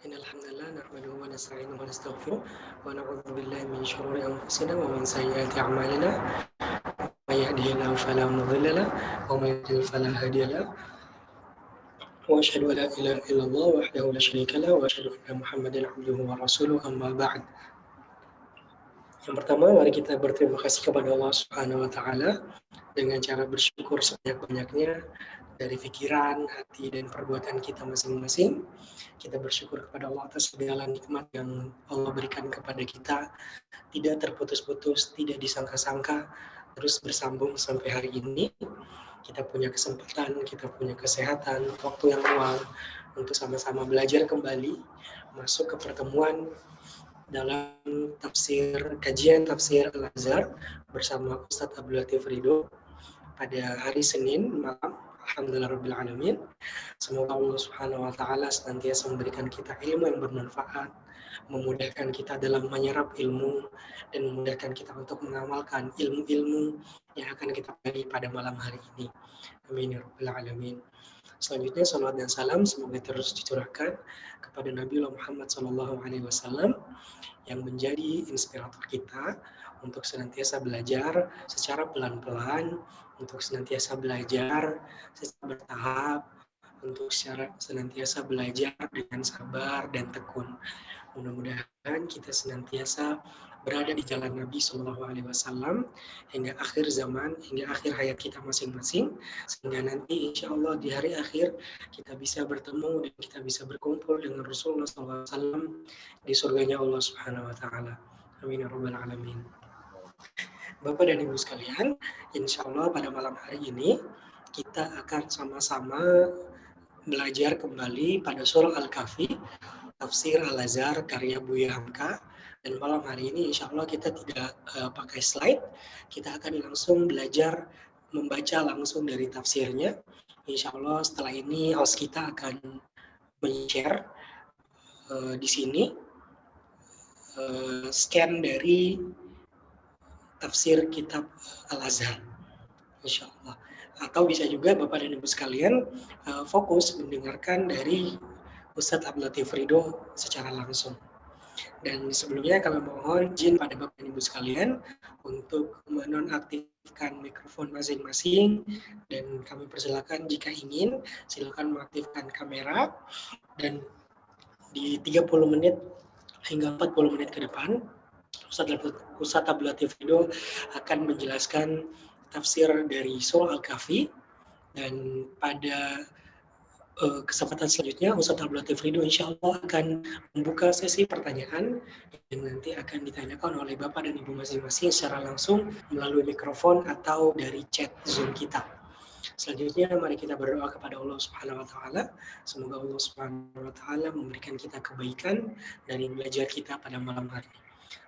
إن الحمد لله نحمده ونستعينه ونستغفره ونعوذ بالله من شرور أنفسنا ومن سيئات أعمالنا من يهده الله فلا مضل له ومن يضلل فلا هادي له وأشهد أن لا إله إلا الله وحده لا شريك له وأشهد أن محمدا عبده ورسوله أما بعد. Yang pertama, mari kita berterima kasih kepada Allah Subhanahu wa taala dengan cara bersyukur sebanyak-banyaknya dari pikiran, hati, dan perbuatan kita masing-masing. Kita bersyukur kepada Allah atas segala nikmat yang Allah berikan kepada kita, tidak terputus-putus, tidak disangka-sangka, terus bersambung sampai hari ini. Kita punya kesempatan, kita punya kesehatan, waktu yang luang untuk sama-sama belajar kembali, masuk ke pertemuan dalam kajian tafsir Al-Azhar bersama Ustadz Abdul Latif Ridho pada hari Senin malam. Alhamdulillahirrahmanirrahim. Semoga Allah Subhanahu wa taala senantiasa memberikan kita ilmu yang bermanfaat, memudahkan kita dalam menyerap ilmu, dan memudahkan kita untuk mengamalkan ilmu-ilmu yang akan kita pelajari pada malam hari ini. Amin ya rabbal alamin. Selanjutnya salawat dan salam semoga terus dicurahkan kepada Nabi Muhammad SAW yang menjadi inspirator kita untuk senantiasa belajar secara pelan-pelan, untuk senantiasa belajar secara bertahap, untuk senantiasa belajar dengan sabar dan tekun. Mudah-mudahan kita senantiasa berada di jalan Nabi SAW hingga akhir zaman, hingga akhir hayat kita masing-masing, sehingga nanti insya Allah di hari akhir kita bisa bertemu dan kita bisa berkumpul dengan Rasulullah SAW di surganya Allah Subhanahu Wa Taala. Amin ya rabbal alamin. Bapak dan Ibu sekalian, insya Allah pada malam hari ini kita akan sama-sama belajar kembali pada surah Al-Kahfi, tafsir Al-Azhar karya Buya Hamka. Dan malam hari ini insya Allah kita tidak pakai slide, kita akan langsung belajar membaca langsung dari tafsirnya. Insya Allah setelah ini host kita akan men-share di sini scan dari tafsir kitab Al-Azhar, insya Allah. Atau bisa juga Bapak dan Ibu sekalian fokus mendengarkan dari Ustadz Abdul Latif Ridho secara langsung. Dan sebelumnya kami mohon izin pada Bapak dan Ibu sekalian untuk menonaktifkan mikrofon masing-masing, dan kami persilakan jika ingin silakan mengaktifkan kamera, dan di 30 menit hingga 40 menit ke depan Ustadz Abdul Latif Ridho akan menjelaskan tafsir dari surah Al-Kahfi, dan pada kesempatan selanjutnya Ustadz Abdul Latif Ridho insya Allah akan membuka sesi pertanyaan yang nanti akan ditanyakan oleh Bapak dan Ibu masing-masing secara langsung melalui mikrofon atau dari chat Zoom kita. Selanjutnya mari kita berdoa kepada Allah Subhanahu wa taala. Semoga Allah Subhanahu wa taala memberikan kita kebaikan dari belajar kita pada malam hari ini.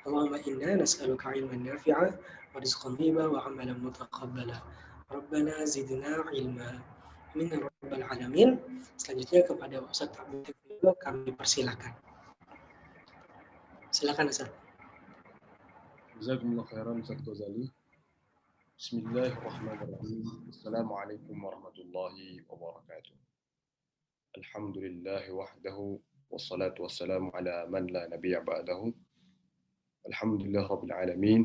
Allahumma inna nas'aluka ilman nafi'a wa rizqan thayyiban wa 'amalan mutaqabbala. Rabbana zidna ilma. Amin ya rabbal alamin. Selanjutnya kepada Ustaz Abdul Latif kami persilakan. Silakan Ustaz. Jazakumullah khairan Ustaz Ghazali. Bismillahirrahmanirrahim. Assalamualaikum warahmatullahi wabarakatuh. Alhamdulillahi wahdahu wassalatu wassalamu ala man la nabiyya ba'dahu. Alhamdulillah rabbil alamin.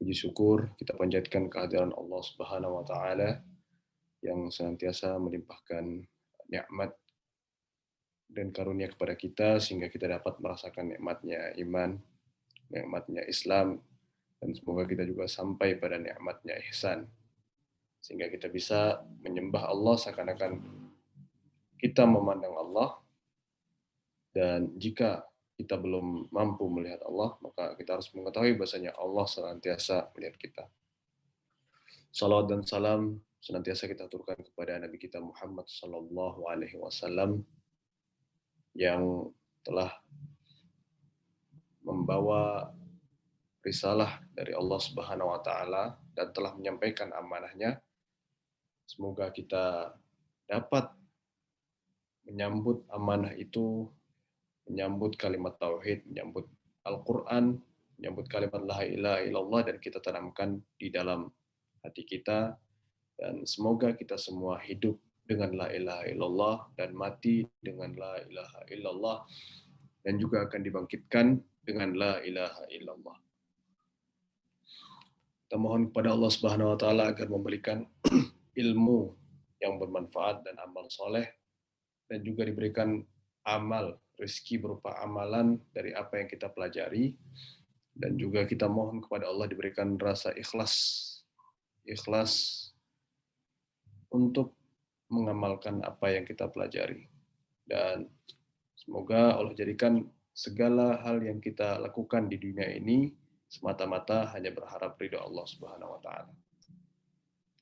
Puji syukur kita panjatkan kehadiran Allah Subhanahu wa taala yang senantiasa melimpahkan nikmat dan karunia kepada kita sehingga kita dapat merasakan nikmatnya iman, nikmatnya Islam, dan semoga kita juga sampai pada nikmatnya ihsan sehingga kita bisa menyembah Allah seakan-akan kita memandang Allah, dan jika kita belum mampu melihat Allah, maka kita harus mengetahui bahasanya Allah senantiasa melihat kita. Salawat dan salam senantiasa kita aturkan kepada Nabi kita Muhammad sallallahu alaihi wasallam yang telah membawa risalah dari Allah Subhanahu wa taala dan telah menyampaikan amanahnya. Semoga kita dapat menyambut amanah itu, menyambut kalimat tauhid, menyambut Al-Qur'an, menyambut kalimat la ilaha illallah, dan kita tanamkan di dalam hati kita, dan semoga kita semua hidup dengan la ilaha illallah dan mati dengan la ilaha illallah dan juga akan dibangkitkan dengan la ilaha illallah. Kita mohon kepada Allah Subhanahu wa taala agar memberikan ilmu yang bermanfaat dan amal soleh, dan juga diberikan amal, rezeki berupa amalan dari apa yang kita pelajari, dan juga kita mohon kepada Allah diberikan rasa ikhlas untuk mengamalkan apa yang kita pelajari. Dan semoga Allah jadikan segala hal yang kita lakukan di dunia ini semata-mata hanya berharap ridho Allah Subhanahu wa taala.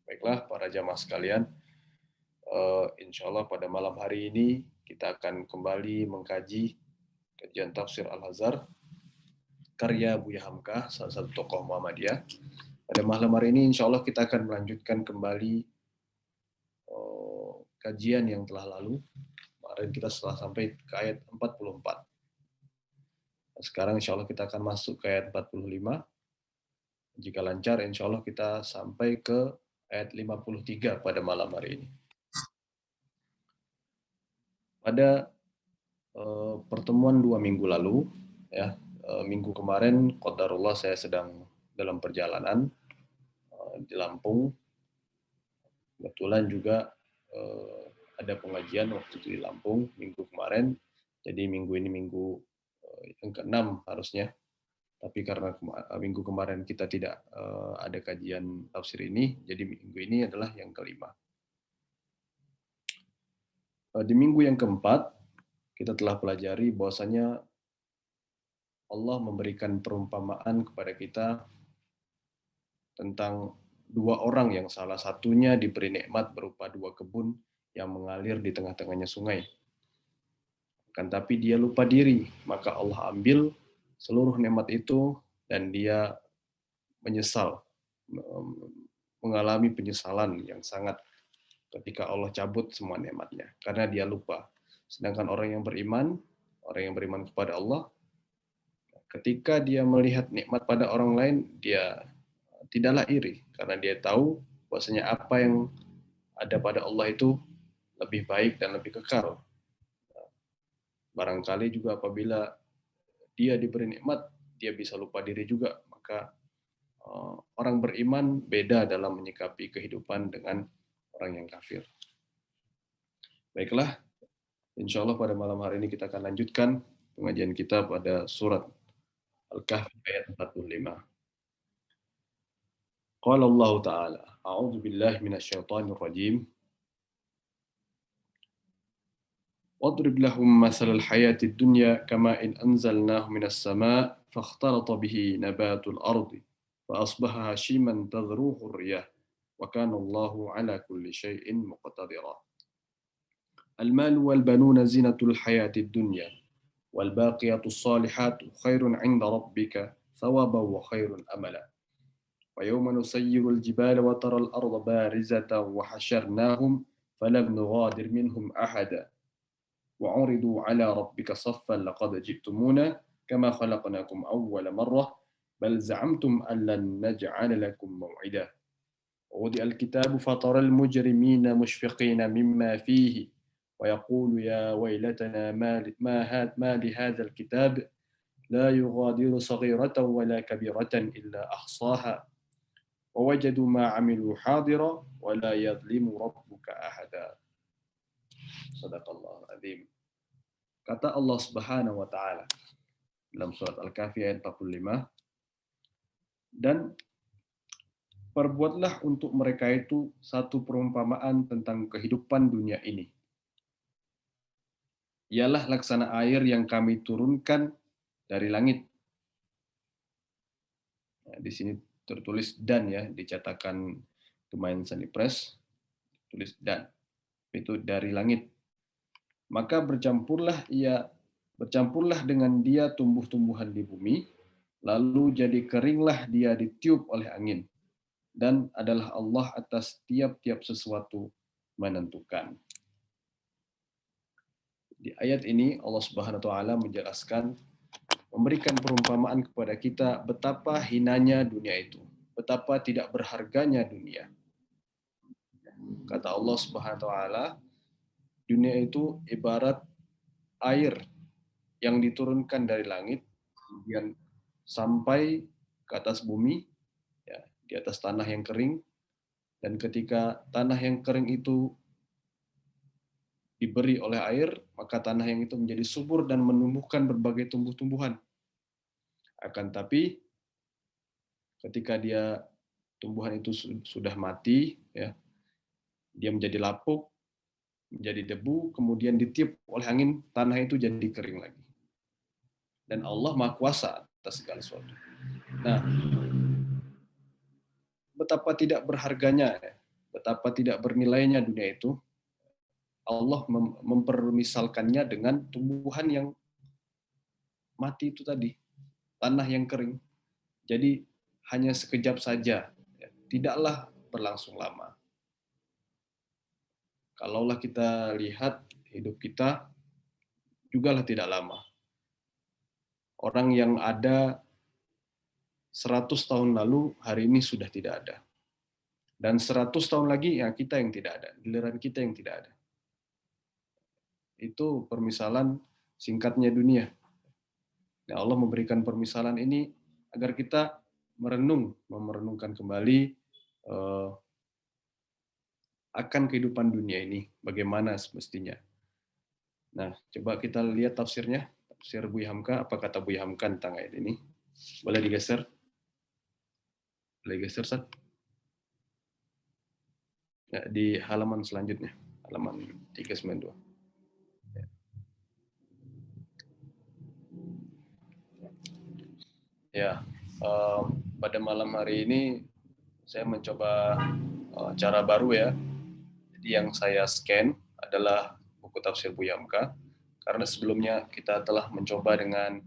Baiklah para jamaah sekalian, insya Allah pada malam hari ini kita akan kembali mengkaji kajian tafsir Al-Azhar karya Buya Hamkah, salah satu tokoh Muhammadiyah. Pada malam hari ini insya Allah kita akan melanjutkan kembali kajian yang telah lalu. Kemarin kita setelah sampai ke ayat 44. Sekarang insya Allah kita akan masuk ke ayat 45. Jika lancar insya Allah kita sampai ke ayat 53 pada malam hari ini. Pada pertemuan 2 minggu lalu, ya, minggu kemarin qadarullah saya sedang dalam perjalanan di Lampung. Kebetulan juga ada pengajian waktu itu di Lampung minggu kemarin. Jadi minggu ini minggu yang ke-6 harusnya. Tapi karena minggu kemarin kita tidak ada kajian tafsir ini, jadi minggu ini adalah yang ke-5. Di minggu yang keempat, kita telah pelajari bahwasanya Allah memberikan perumpamaan kepada kita tentang 2 orang yang salah satunya diberi nikmat berupa 2 kebun yang mengalir di tengah-tengahnya sungai. Akan tapi dia lupa diri, maka Allah ambil seluruh nikmat itu dan dia menyesal, mengalami penyesalan yang sangat ketika Allah cabut semua nikmatnya, karena dia lupa. Sedangkan orang yang beriman kepada Allah, ketika dia melihat nikmat pada orang lain, dia tidaklah iri, karena dia tahu bahwasanya apa yang ada pada Allah itu lebih baik dan lebih kekal. Barangkali juga apabila dia diberi nikmat, dia bisa lupa diri juga. Maka orang beriman beda dalam menyikapi kehidupan dengan orang yang kafir. Baiklah, insya Allah pada malam hari ini kita akan lanjutkan pengajian kita pada surat Al-Kahfi ayat 45. Qala Allah Ta'ala, A'udzu billahi minasyaitonir rajim. واضرب لهم مثل الحياة الدنيا كماء أنزلناه من السماء فاختلط به نبات الأرض فأصبح هشيما تذروه الرياح وكان الله على كل شيء مقتدرا. المال والبنون زينة الحياة الدنيا والباقيات الصالحات خير عند ربك ثوابا وخير أملا. ويوم نسير الجبال وترى الأرض بارزة وحشرناهم فلم نغادر منهم أحدا وعرضوا على ربك صفا لقد جئتمونا كما خلقناكم أول مرة بل زعمتم أن لن نجعل لكم موعدا ووضع الكتاب فترى المجرمين مشفقين مما فيه ويقول يا ويلتنا ما لهذا الكتاب لا يغادر صغيرة ولا كبيرة إلا أحصاها ووجدوا ما عملوا حاضرا ولا يظلم ربك أحدا. Sadaqallahu azim. Kata Allah Subhanahu wa taala dalam surat Al-Kahfi ayat 45, dan perbuatlah untuk mereka itu satu perumpamaan tentang kehidupan dunia ini. Ialah laksana air yang kami turunkan dari langit. Nah, di sini tertulis dan, ya, dicetakan Kemayan Seni Press, tulis dan. Itu dari langit. Maka bercampurlah dengan dia tumbuh-tumbuhan di bumi, lalu jadi keringlah dia ditiup oleh angin. Dan adalah Allah atas tiap-tiap sesuatu menentukan. Di ayat ini Allah Subhanahu wa taala menjelaskan, memberikan perumpamaan kepada kita betapa hinanya dunia itu, betapa tidak berharganya dunia. kata Allah Subhanahu wa taala, dunia itu ibarat air yang diturunkan dari langit kemudian sampai ke atas bumi, ya, di atas tanah yang kering, dan ketika tanah yang kering itu diberi oleh air, maka tanah yang itu menjadi subur dan menumbuhkan berbagai tumbuh-tumbuhan. Akan tapi ketika tumbuhan itu sudah mati, ya, dia menjadi lapuk, menjadi debu, kemudian ditiup oleh angin, tanah itu jadi kering lagi. Dan Allah Maha Kuasa atas segala sesuatu. Nah, betapa tidak berharganya, ya, betapa tidak bernilainya dunia itu, Allah mempermisalkannya dengan tumbuhan yang mati itu tadi, tanah yang kering. Jadi hanya sekejap saja, ya, tidaklah berlangsung lama. Kalaulah kita lihat hidup kita, jugalah tidak lama. Orang yang ada 100 tahun lalu, hari ini sudah tidak ada. Dan 100 tahun lagi, ya kita yang tidak ada, giliran kita yang tidak ada. Itu permisalan singkatnya dunia. Ya, Allah memberikan permisalan ini agar kita merenungkan kembali akan kehidupan dunia ini, bagaimana semestinya. Nah, coba kita lihat tafsirnya, tafsir Buya Hamka, apa kata Buya Hamka tentang ayat ini. Boleh digeser? Boleh digeser, Sat? Ya, di halaman selanjutnya, halaman 392. Ya, pada malam hari ini saya mencoba cara baru ya. Jadi yang saya scan adalah buku tafsir Buya Hamka, karena sebelumnya kita telah mencoba dengan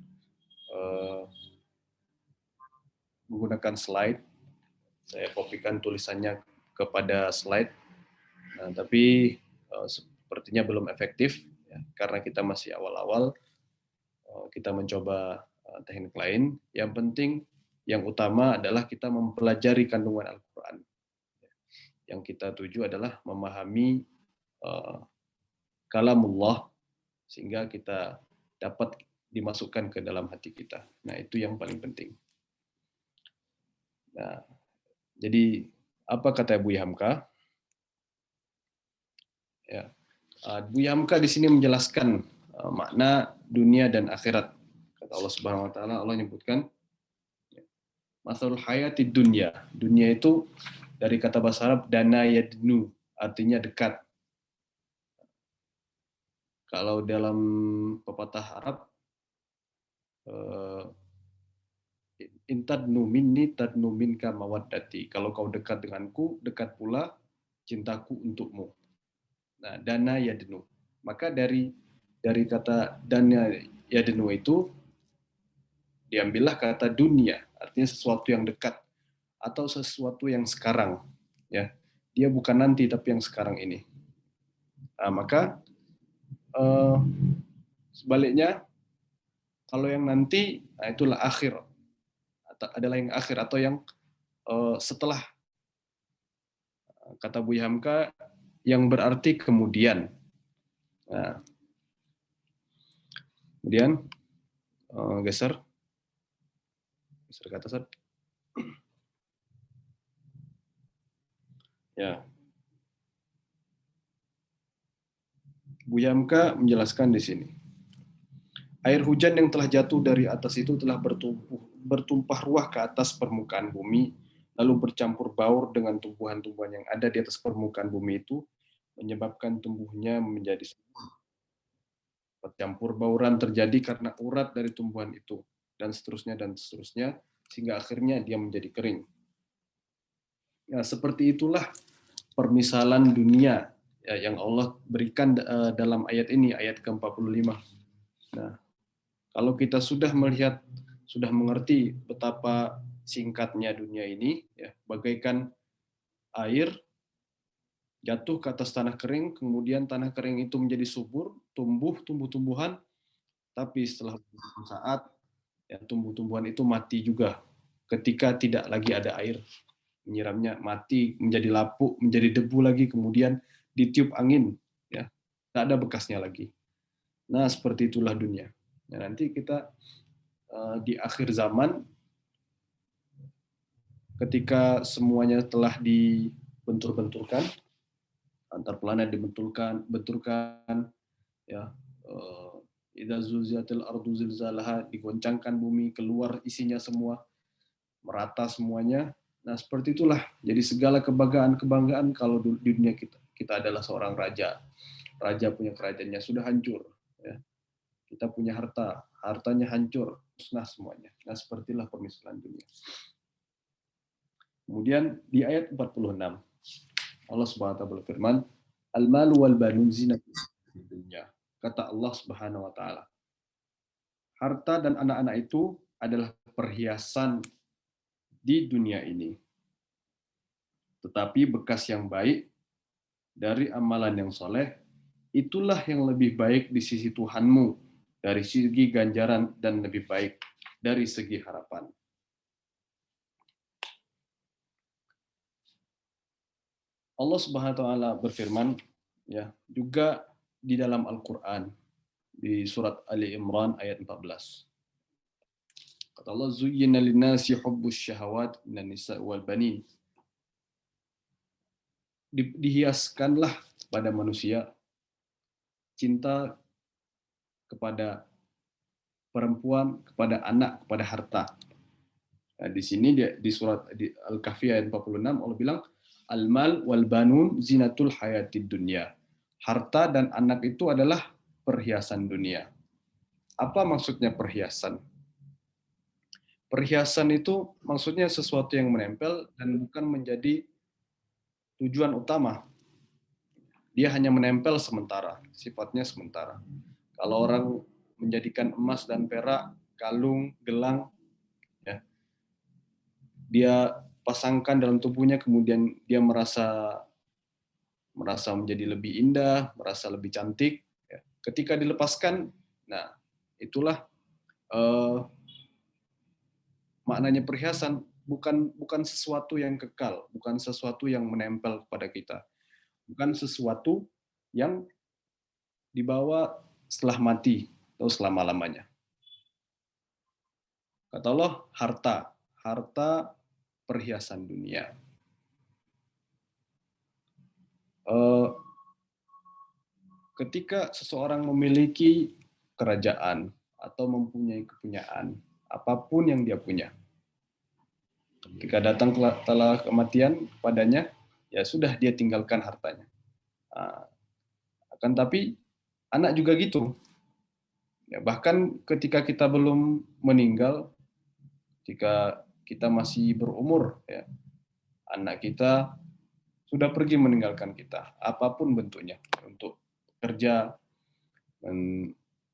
menggunakan slide. Saya kopikan tulisannya kepada slide, nah, tapi sepertinya belum efektif ya, karena kita masih awal-awal. Kita mencoba teknik lain. Yang penting, yang utama adalah kita mempelajari kandungan Al-Quran. Yang kita tuju adalah memahami kalamullah sehingga kita dapat dimasukkan ke dalam hati kita. Nah, itu yang paling penting. Nah, jadi apa kata Buya Hamka? Ya, Buya Hamka di sini menjelaskan makna dunia dan akhirat. Kata Allah Subhanahu wa taala, Allah menyebutkan masalul hayati dunya. Dunia itu dari kata bahasa Arab dana yadnu, artinya dekat. Kalau dalam pepatah Arab, intadnu minni tadnu minka mawaddati. Kalau kau dekat denganku, dekat pula cintaku untukmu. Nah, dana yadnu. Maka dari kata dana yadnu itu diambillah kata dunia, artinya sesuatu yang dekat atau sesuatu yang sekarang, ya. Dia bukan nanti tapi yang sekarang ini. Nah, maka sebaliknya kalau yang nanti, nah itulah akhir, adalah yang akhir atau yang setelah. Kata Buya Hamka yang berarti kemudian. Nah, kemudian geser ke atas. Ya. Buya Hamka menjelaskan di sini. Air hujan yang telah jatuh dari atas itu telah bertumpah ruah ke atas permukaan bumi, lalu bercampur baur dengan tumbuhan-tumbuhan yang ada di atas permukaan bumi itu, menyebabkan tumbuhnya menjadi subur. Percampur bauran terjadi karena urat dari tumbuhan itu, dan seterusnya, sehingga akhirnya dia menjadi kering. Nah, seperti itulah permisalan dunia ya, yang Allah berikan dalam ayat ini, ayat ke-45. Nah, kalau kita sudah melihat, sudah mengerti betapa singkatnya dunia ini, ya, bagaikan air jatuh ke atas tanah kering, kemudian tanah kering itu menjadi subur, tumbuh-tumbuhan, tapi setelah beberapa saat, ya, tumbuh-tumbuhan itu mati juga ketika tidak lagi ada air. menyiramnya mati, menjadi lapuk, menjadi debu lagi, kemudian ditiup angin, ya, tidak ada bekasnya lagi. Nah, seperti itulah dunia. Nah, nanti kita di akhir zaman, ketika semuanya telah dibentur-benturkan, antar planet benturkan, ya, idza zulzilatil ardu zilzalaha, digoncangkan bumi, keluar isinya semua, merata semuanya. Nah, seperti itulah. Jadi segala kebanggaan kalau di dunia kita adalah seorang raja. Raja punya kerajaannya sudah hancur, ya. Kita punya hartanya hancur, musnah semuanya. Nah, sepertilah permisalan dunia. Kemudian di ayat 46, Allah Subhanahu wa taala berfirman, "Al-malu wal banun zinatul dunya." Kata Allah Subhanahu wa taala, harta dan anak-anak itu adalah perhiasan di dunia ini. Tetapi bekas yang baik dari amalan yang soleh, itulah yang lebih baik di sisi Tuhanmu, dari segi ganjaran dan lebih baik dari segi harapan. Allah Subhanahu wa taala berfirman, ya, juga di dalam Al-Qur'an di surat Ali Imran ayat 14. Kata Allah, "Zuyyina lin-nasi hubbus syahawat minan nisa' wal banin." Dihiaskanlah pada manusia cinta kepada perempuan, kepada anak, kepada harta. Nah, di sini di surat Al-Kahfi ayat 46 Allah bilang, "Al-mal wal banun zinatul hayatid dunya." Harta dan anak itu adalah perhiasan dunia. Apa maksudnya perhiasan? Perhiasan itu maksudnya sesuatu yang menempel dan bukan menjadi tujuan utama. Dia hanya menempel sementara, sifatnya sementara. Kalau orang menjadikan emas dan perak, kalung, gelang, ya, dia pasangkan dalam tubuhnya, kemudian dia merasa menjadi lebih indah, merasa lebih cantik. Ya. Ketika dilepaskan, nah itulah maknanya perhiasan, bukan sesuatu yang kekal, bukan sesuatu yang menempel pada kita, bukan sesuatu yang dibawa setelah mati atau selama-lamanya. Kata Allah, harta perhiasan dunia. Ketika seseorang memiliki kerajaan atau mempunyai kepunyaan, apapun yang dia punya, ketika datang telah kematian padanya, ya sudah, dia tinggalkan hartanya. Akan tapi anak juga gitu. Ya, bahkan ketika kita belum meninggal, ketika kita masih berumur, ya, anak kita sudah pergi meninggalkan kita, apapun bentuknya, untuk kerja,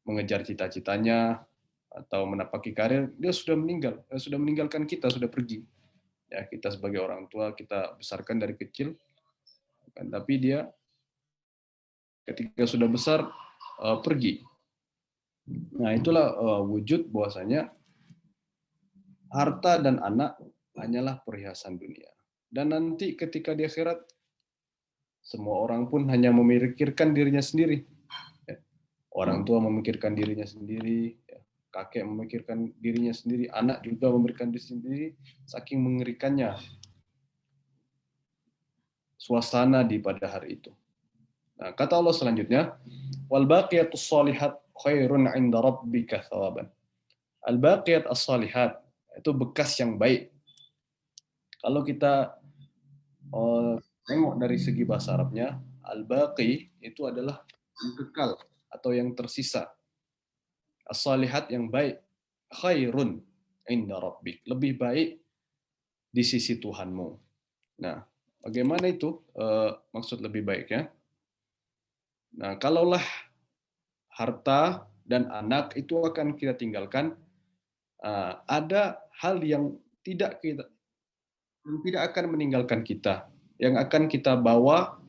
mengejar cita-citanya, atau menapaki karir, dia sudah meninggalkan kita, sudah pergi. Ya, kita sebagai orang tua, kita besarkan dari kecil, kan, tapi dia ketika sudah besar pergi. Nah, itulah wujud bahwasanya harta dan anak hanyalah perhiasan dunia. Dan nanti ketika di akhirat, semua orang pun hanya memikirkan dirinya sendiri. Ya. Orang tua memikirkan dirinya sendiri, ya. Kakek memikirkan dirinya sendiri, anak juga memikirkan diri sendiri, saking mengerikannya suasana di pada hari itu. Nah, kata Allah selanjutnya, wal baqiyatus shalihat khairun 'inda rabbika thawaban. Al baqiyat as-shalihat itu bekas yang baik. Kalau kita tengok dari segi bahasa Arabnya, al-baqi itu adalah yang kekal atau yang tersisa. As-salihat yang baik, khairun inda rabbik, lebih baik di sisi Tuhanmu. Nah, bagaimana itu maksud lebih baik, ya? Nah, kalaulah harta dan anak itu akan kita tinggalkan, ada hal yang tidak akan meninggalkan kita, yang akan kita bawa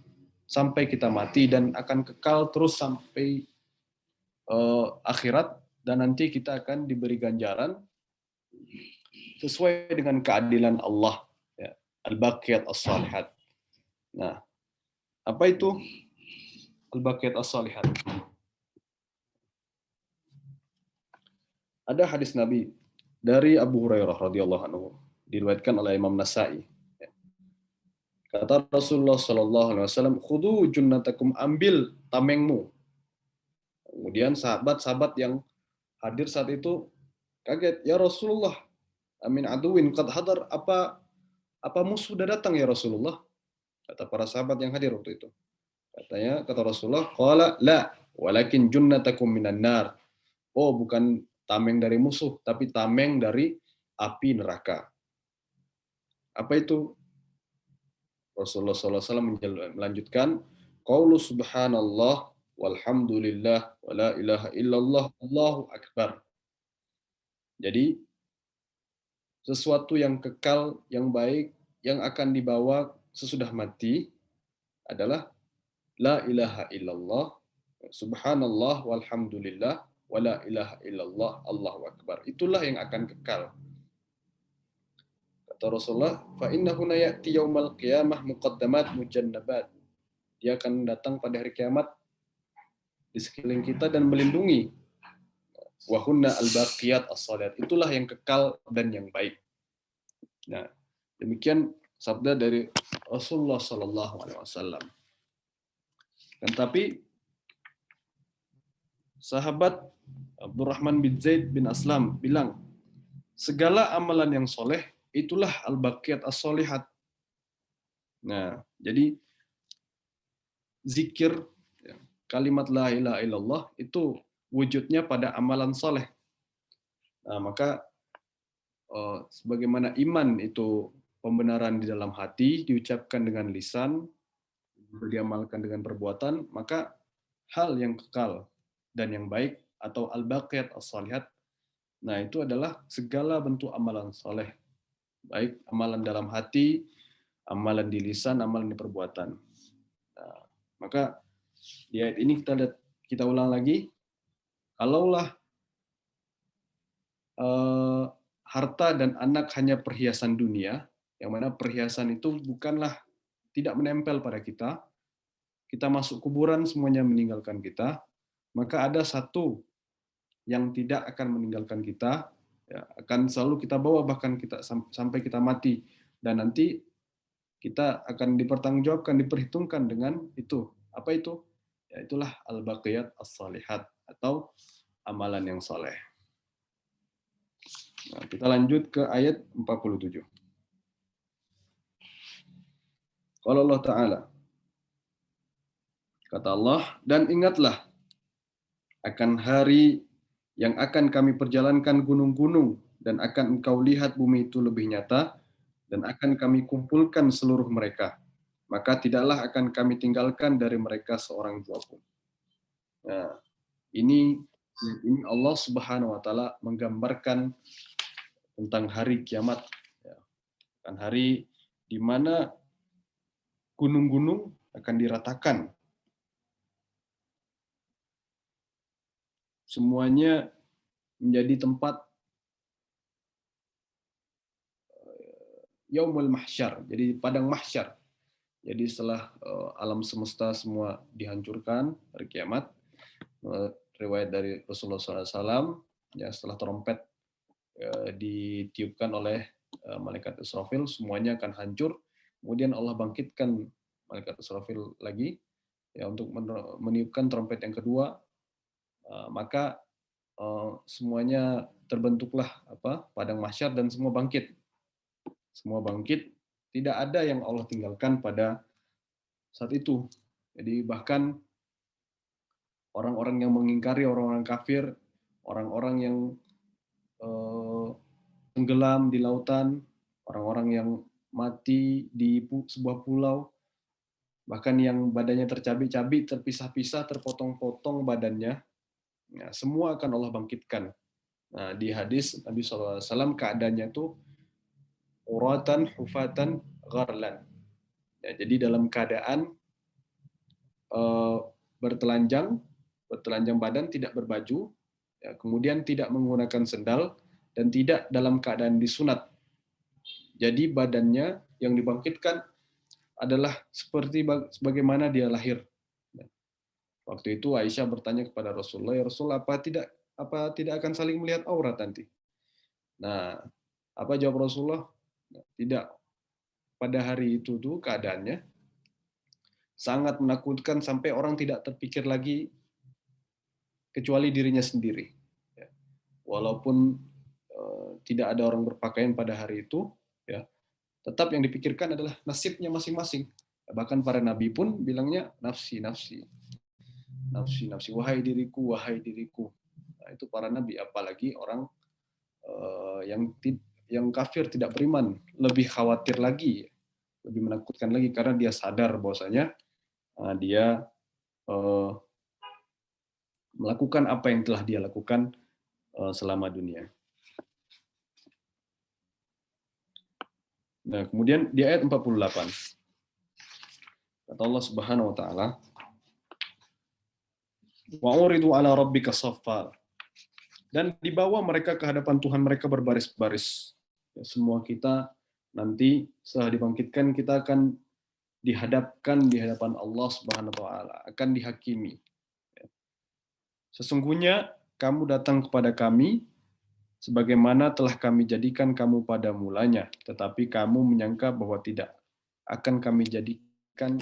sampai kita mati dan akan kekal terus sampai akhirat, dan nanti kita akan diberi ganjaran sesuai dengan keadilan Allah. Ya. al-baqiyat as-salihat. Nah, apa itu al-baqiyat as-salihat? Ada hadis Nabi dari Abu Hurairah radhiyallahu anhu, diriwayatkan oleh Imam Nasa'i. Kata Rasulullah sallallahu alaihi wasallam, "Khudu junnatakum, ambil tamengmu." Kemudian sahabat-sahabat yang hadir saat itu kaget, "Ya Rasulullah, amin aduwin qad hadar, apa musuh sudah datang ya Rasulullah?" Kata para sahabat yang hadir waktu itu. Kata Rasulullah, "Qala la, walakin junnatakum minan nar." Oh, bukan tameng dari musuh, tapi tameng dari api neraka. Apa itu? Rasulullah SAW melanjutkan, Qaulu subhanallah walhamdulillah wa la ilaha illallah Allahu akbar. Jadi sesuatu yang kekal, yang baik, yang akan dibawa sesudah mati adalah la ilaha illallah, subhanallah walhamdulillah wa la ilaha illallah Allahu akbar. Itulah yang akan kekal. Kata Rasulullah, fa innahu ya'ti yaumal qiyamah muqaddamat mujannabat. Dia akan datang pada hari kiamat di sekeliling kita dan melindungi. Wahunna al-baqiyat as-salihat. Itulah yang kekal dan yang baik. Nah, demikian sabda dari Rasulullah sallallahu alaihi wasallam. Dan tapi sahabat Abdurrahman bin Zaid bin Aslam bilang, segala amalan yang soleh itulah al-baqiyat as-salihat. Nah, jadi zikir, kalimat la ilaha illallah itu wujudnya pada amalan soleh. Nah, maka sebagaimana iman itu pembenaran di dalam hati, diucapkan dengan lisan, diamalkan dengan perbuatan, maka hal yang kekal dan yang baik atau al-baqiyat as-salihat, nah itu adalah segala bentuk amalan soleh, baik amalan dalam hati, amalan di lisan, amalan di perbuatan. Nah, maka di ayat ini kita ulang lagi, kalaulah harta dan anak hanya perhiasan dunia, yang mana perhiasan itu bukanlah tidak menempel pada kita, kita masuk kuburan semuanya meninggalkan kita, maka ada satu yang tidak akan meninggalkan kita, ya, akan selalu kita bawa bahkan kita sampai kita mati, dan nanti kita akan dipertanggungjawabkan, diperhitungkan dengan itu. Apa itu? Ya, itulah al-baqiyat as-salihat atau amalan yang soleh. Nah, kita lanjut ke ayat 47. Qala Allah Ta'ala, kata Allah, dan ingatlah akan hari yang akan kami perjalankan gunung-gunung dan akan engkau lihat bumi itu lebih nyata dan akan kami kumpulkan seluruh mereka. Maka tidaklah akan kami tinggalkan dari mereka seorang jua pun. Nah, ini Allah Subhanahu wa taala menggambarkan tentang hari kiamat, ya. Kan hari di mana gunung-gunung akan diratakan. Semuanya menjadi tempat yaumul mahsyar, jadi padang mahsyar. Jadi setelah alam semesta semua dihancurkan hari kiamat, riwayat dari Rasulullah SAW, ya setelah trompet ditiupkan oleh malaikat Israfil, semuanya akan hancur. Kemudian Allah bangkitkan malaikat Israfil lagi, ya untuk meniupkan trompet yang kedua, maka semuanya terbentuklah padang mahsyar dan semua bangkit. Semua bangkit, tidak ada yang Allah tinggalkan pada saat itu. Jadi bahkan orang-orang yang mengingkari, orang-orang kafir, orang-orang yang tenggelam di lautan, orang-orang yang mati di sebuah pulau, bahkan yang badannya tercabik-cabik, terpisah-pisah, terpotong-potong badannya, ya, semua akan Allah bangkitkan. Nah, di hadis Nabi SAW keadaannya itu uratan, hufatan, gharlan. Ya, jadi dalam keadaan bertelanjang badan, tidak berbaju, ya, kemudian tidak menggunakan sendal, dan tidak dalam keadaan disunat. Jadi badannya yang dibangkitkan adalah seperti sebagaimana dia lahir. Waktu itu Aisyah bertanya kepada Rasulullah, ya Rasul, apa tidak akan saling melihat aurat nanti? Nah, apa jawab Rasulullah? Tidak. Pada hari itu tuh keadaannya sangat menakutkan sampai orang tidak terpikir lagi kecuali dirinya sendiri. Walaupun tidak ada orang berpakaian pada hari itu, ya, tetap yang dipikirkan adalah nasibnya masing-masing. Bahkan para nabi pun bilangnya nafsi, nafsi, nafsi, nafsi, wahai diriku, wahai diriku. Nah, itu para nabi, apalagi orang yang kafir tidak beriman, lebih khawatir lagi, lebih menakutkan lagi karena dia sadar bahwasanya dia melakukan apa yang telah dia lakukan selama dunia. Nah, kemudian di ayat 48 kata Allah Subhanahu wa taala, wa uridu ala rabbika saffar, dan dibawa mereka ke hadapan Tuhan mereka berbaris-baris. Ya, semua kita nanti setelah dibangkitkan kita akan dihadapkan di hadapan Allah Subhanahu wa taala, akan dihakimi. Sesungguhnya kamu datang kepada kami sebagaimana telah kami jadikan kamu pada mulanya, tetapi kamu menyangka bahwa tidak akan kami jadikan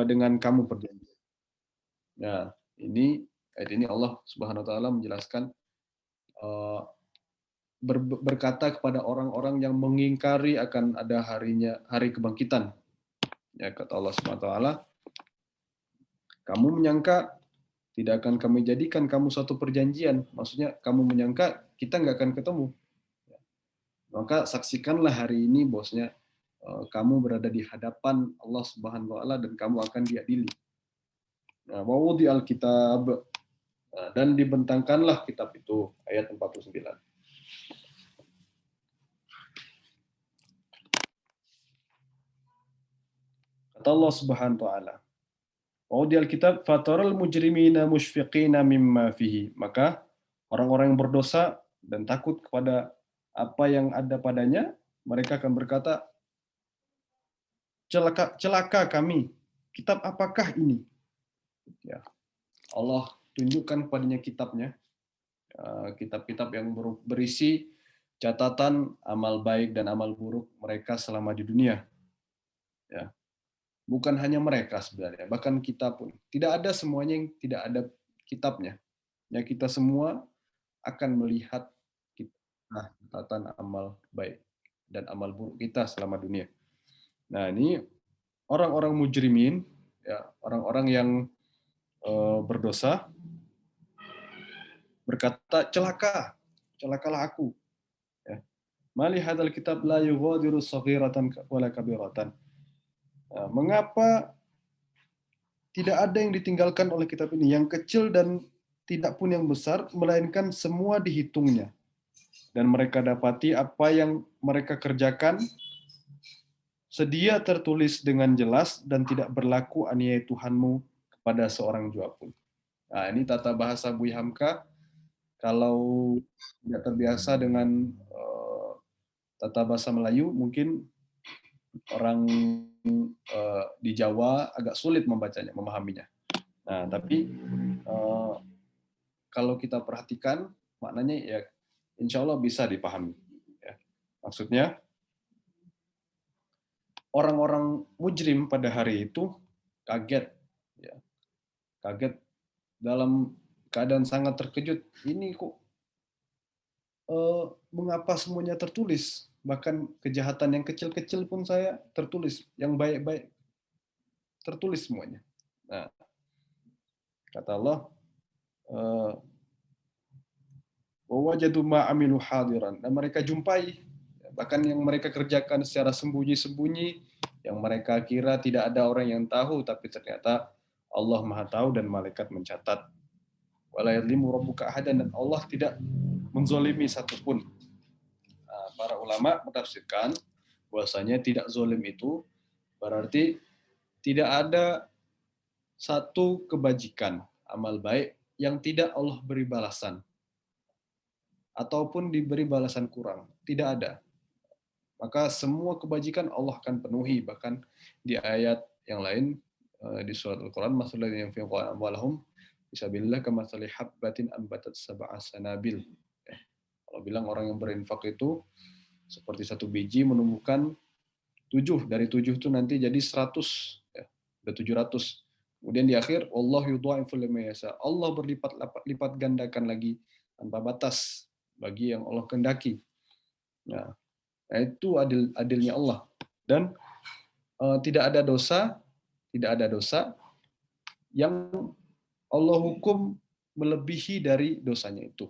dengan kamu perjanjian. Nah, ayat ini Allah Subhanahu wa taala menjelaskan, berkata kepada orang-orang yang mengingkari akan ada hari kebangkitan. Ya, kata Allah Subhanahu wa taala, kamu menyangka tidak akan kami jadikan kamu suatu perjanjian. Maksudnya kamu menyangka kita nggak akan ketemu. Maka saksikanlah hari ini bosnya kamu berada di hadapan Allah Subhanahu wa taala dan kamu akan diadili. Nah, wa wudi alkitab, dan dibentangkanlah kitab itu, ayat 49. Kata Allah Subhanahu wa taala, wa wudi alkitab fataral mujrimina mushfiqina mimma fihi. Maka orang-orang yang berdosa dan takut kepada apa yang ada padanya, mereka akan berkata, celaka kami, kitab apakah ini? Ya, Allah tunjukkan padanya kitabnya, kitab-kitab yang berisi catatan amal baik dan amal buruk mereka selama di dunia. Ya, bukan hanya mereka sebenarnya, bahkan kita pun. Tidak ada semuanya yang tidak ada kitabnya. Ya, kita semua akan melihat catatan amal baik dan amal buruk kita selama dunia. Nah, ini orang-orang mujrimin, ya, orang-orang yang berdosa berkata, celakalah aku. Ya. Mali hadzal kitab la yughadiru shaghiratan wala kabiratan. Nah, mengapa tidak ada yang ditinggalkan oleh kitab ini, yang kecil dan tidak pun yang besar, melainkan semua dihitungnya. Dan mereka dapati apa yang mereka kerjakan sedia tertulis dengan jelas dan tidak berlaku aniaya Tuhanmu kepada seorang jua pun. Nah, ini tata bahasa Buya Hamka. Kalau tidak terbiasa dengan tata bahasa Melayu, mungkin orang di Jawa agak sulit membacanya, memahaminya. Nah, tapi kalau kita perhatikan maknanya, ya insya Allah bisa dipahami. Ya. Maksudnya, orang-orang mujrim pada hari itu kaget, ya. Kaget dalam keadaan sangat terkejut. Ini kok mengapa semuanya tertulis? Bahkan kejahatan yang kecil-kecil pun saya tertulis, yang baik-baik tertulis semuanya. Nah, kata Allah, wajadu ma'amilu hadiran, dan mereka jumpai bahkan yang mereka kerjakan secara sembunyi-sembunyi, yang mereka kira tidak ada orang yang tahu, tapi ternyata Allah Maha tahu dan malaikat mencatat. Wala yadlimu rabbuka ahadan, dan Allah tidak menzolimi satupun. Nah, para ulama menafsirkan bahwasanya tidak zolim itu berarti tidak ada satu kebajikan, amal baik yang tidak Allah beri balasan ataupun diberi balasan kurang. Tidak ada. maka semua kebajikan Allah akan penuhi. Bahkan di ayat yang lain di surat Al-Quran, masalul yang fi amwalahum fisabilillah kamathali habbatin ambatat sab'a sanabil. Allah bilang orang yang berinfak itu seperti satu biji menumbuhkan 7, dari 7 itu nanti jadi 100, ya, udah 700. Kemudian di akhir, Allah yudha'ifu liman yasha. Allah berlipat gandakan lagi tanpa batas bagi yang Allah kehendaki. Nah, itu adilnya Allah. Dan tidak ada dosa yang Allah hukum melebihi dari dosanya itu.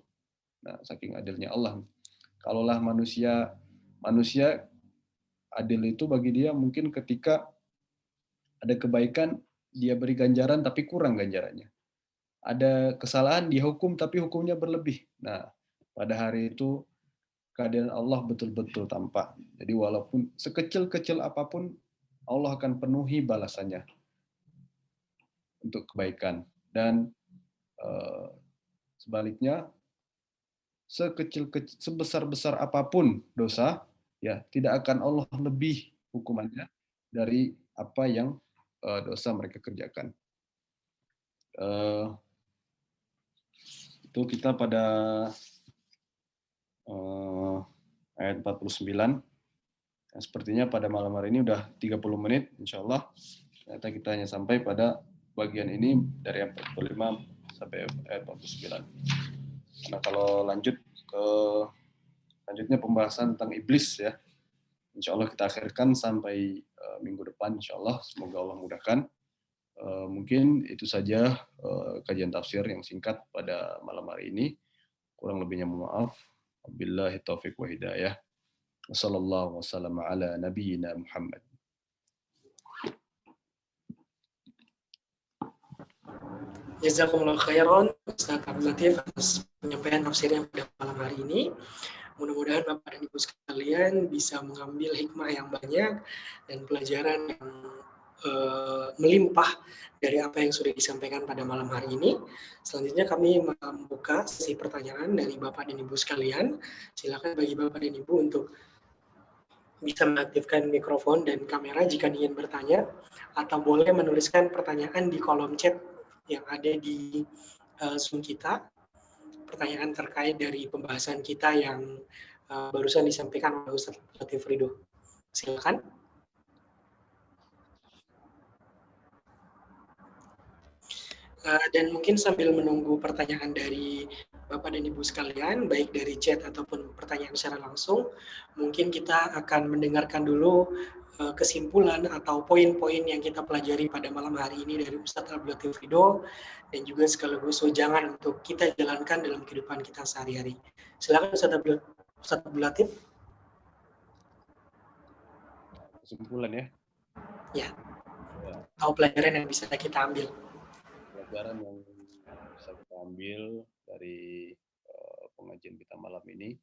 Nah, saking adilnya Allah. Kalaulah manusia adil itu bagi dia mungkin ketika ada kebaikan dia beri ganjaran tapi kurang ganjarannya. Ada kesalahan dia hukum tapi hukumnya berlebih. Nah, pada hari itu keadilan Allah betul-betul tampak. Jadi walaupun sekecil-kecil apapun Allah akan penuhi balasannya untuk kebaikan. Dan sebaliknya sebesar-besar apapun dosa, ya tidak akan Allah lebih hukumannya dari apa yang dosa mereka kerjakan. Itu kita pada ayat 49. Nah, sepertinya pada malam hari ini udah 30 menit, insya Allah. Ternyata kita hanya sampai pada bagian ini dari ayat 45 sampai ayat 49. Nah, kalau lanjut ke lanjutnya pembahasan tentang iblis ya, insya Allah kita akhirkan sampai minggu depan, insya Allah. Semoga Allah mudahkan. Mungkin itu saja kajian tafsir yang singkat pada malam hari ini. Kurang lebihnya mohon maaf. Wabillahi taufiq wa hidayah. Wassallallahu wasallam ala nabiyyina Muhammad. Jazakumullah khairan Ustaz Abdul Latif atas penyampaian tafsirnya pada malam hari ini. Mudah-mudahan Bapak dan Ibu sekalian bisa mengambil hikmah yang banyak dan pelajaran yang melimpah dari apa yang sudah disampaikan pada malam hari ini. Selanjutnya kami membuka sesi pertanyaan dari Bapak dan Ibu sekalian. Silakan bagi Bapak dan Ibu untuk bisa mengaktifkan mikrofon dan kamera jika ingin bertanya, atau boleh menuliskan pertanyaan di kolom chat yang ada di Zoom kita, pertanyaan terkait dari pembahasan kita yang barusan disampaikan oleh Ustaz Latif Ridho. Silakan. Dan mungkin sambil menunggu pertanyaan dari Bapak dan Ibu sekalian, baik dari chat ataupun pertanyaan secara langsung, mungkin kita akan mendengarkan dulu kesimpulan atau poin-poin yang kita pelajari pada malam hari ini dari Ustaz Abdul Latif Ridho, dan juga sekaligus wejangan untuk kita jalankan dalam kehidupan kita sehari-hari. Silakan Ustaz Abdul Latif. Kesimpulan ya. Ya. Atau pelajaran yang bisa kita ambil. Pelajaran yang bisa kita ambil dari pengajian kita malam ini,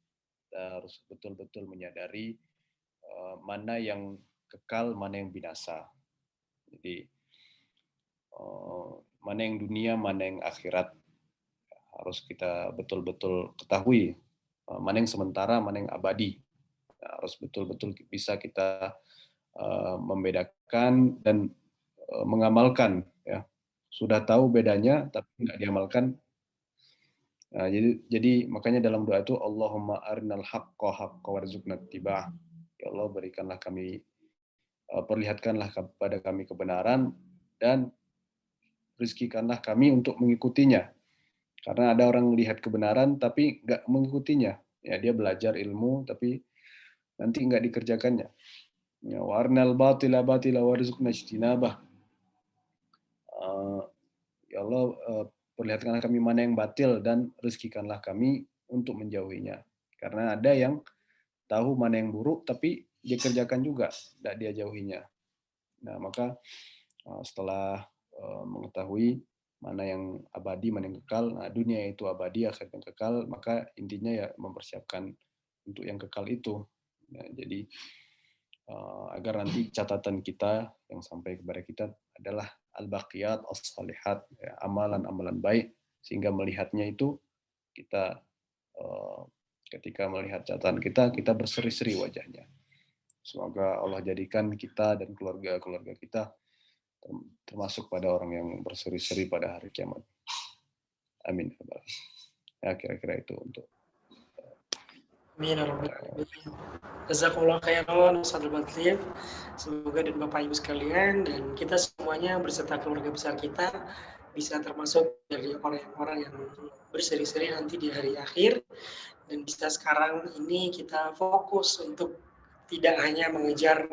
kita harus betul-betul menyadari mana yang kekal, mana yang binasa. Jadi mana yang dunia, mana yang akhirat, harus kita betul-betul ketahui. Mana yang sementara, mana yang abadi. Harus betul-betul bisa kita membedakan dan mengamalkan. Ya, sudah tahu bedanya, tapi nggak diamalkan. Nah, jadi makanya dalam doa itu Allahumma arinal haqqa haqqa warzuqna ittiba'ah. Ya Allah, berikanlah kami, perlihatkanlah kepada kami kebenaran dan rizkikanlah kami untuk mengikutinya. Karena ada orang melihat kebenaran tapi nggak mengikutinya. Ya, dia belajar ilmu tapi nanti nggak dikerjakannya. Ya, warnal batila batila warzuqna ijtinabah. Ya Allah, perlihatkanlah kami mana yang batil dan rezekikanlah kami untuk menjauhinya. Karena ada yang tahu mana yang buruk tapi dia kerjakan juga, tidak dia jauhinya. Nah, maka setelah mengetahui mana yang abadi, mana yang kekal, nah dunia itu abadi, akhirat yang kekal, maka intinya ya mempersiapkan untuk yang kekal itu. Nah, jadi agar nanti catatan kita yang sampai kepada kita adalah al-baqiyat as-salihat, ya, amalan-amalan baik, sehingga melihatnya itu kita ketika melihat catatan kita berseri-seri wajahnya. Semoga Allah jadikan kita dan keluarga-keluarga kita termasuk pada orang yang berseri-seri pada hari kiamat. Amin. Ya, kira-kira itu untuk Amin ya rabbal alamin. Jazakumullah khairan Ustaz Latif. Semoga dan Bapak Ibu sekalian dan kita semuanya beserta keluarga besar kita bisa termasuk dari orang-orang yang berseri-seri nanti di hari akhir, dan bisa sekarang ini kita fokus untuk tidak hanya mengejar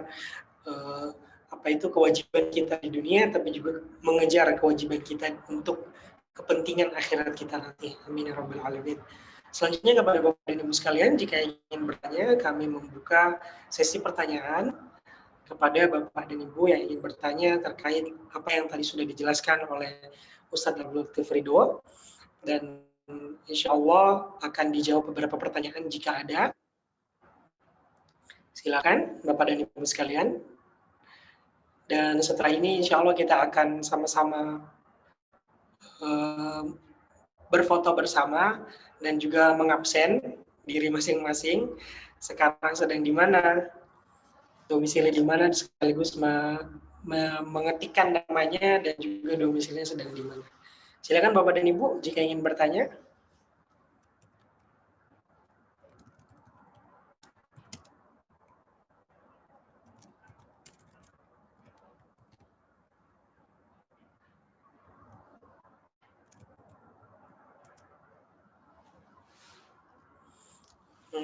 kewajiban kita di dunia, tapi juga mengejar kewajiban kita untuk kepentingan akhirat kita nanti. Amin ya rabbal alamin. Selanjutnya kepada Bapak dan Ibu sekalian, jika ingin bertanya, kami membuka sesi pertanyaan kepada Bapak dan Ibu yang ingin bertanya terkait apa yang tadi sudah dijelaskan oleh Ustadz Abdul Latif Ridho, dan insya Allah akan dijawab beberapa pertanyaan jika ada. Silakan Bapak dan Ibu sekalian. Dan setelah ini insya Allah kita akan sama-sama berfoto bersama dan juga mengabsen diri masing-masing. Sekarang sedang di mana, domisili di mana, sekaligus mengetikkan namanya dan juga domisilinya sedang di mana. Silakan Bapak dan Ibu jika ingin bertanya.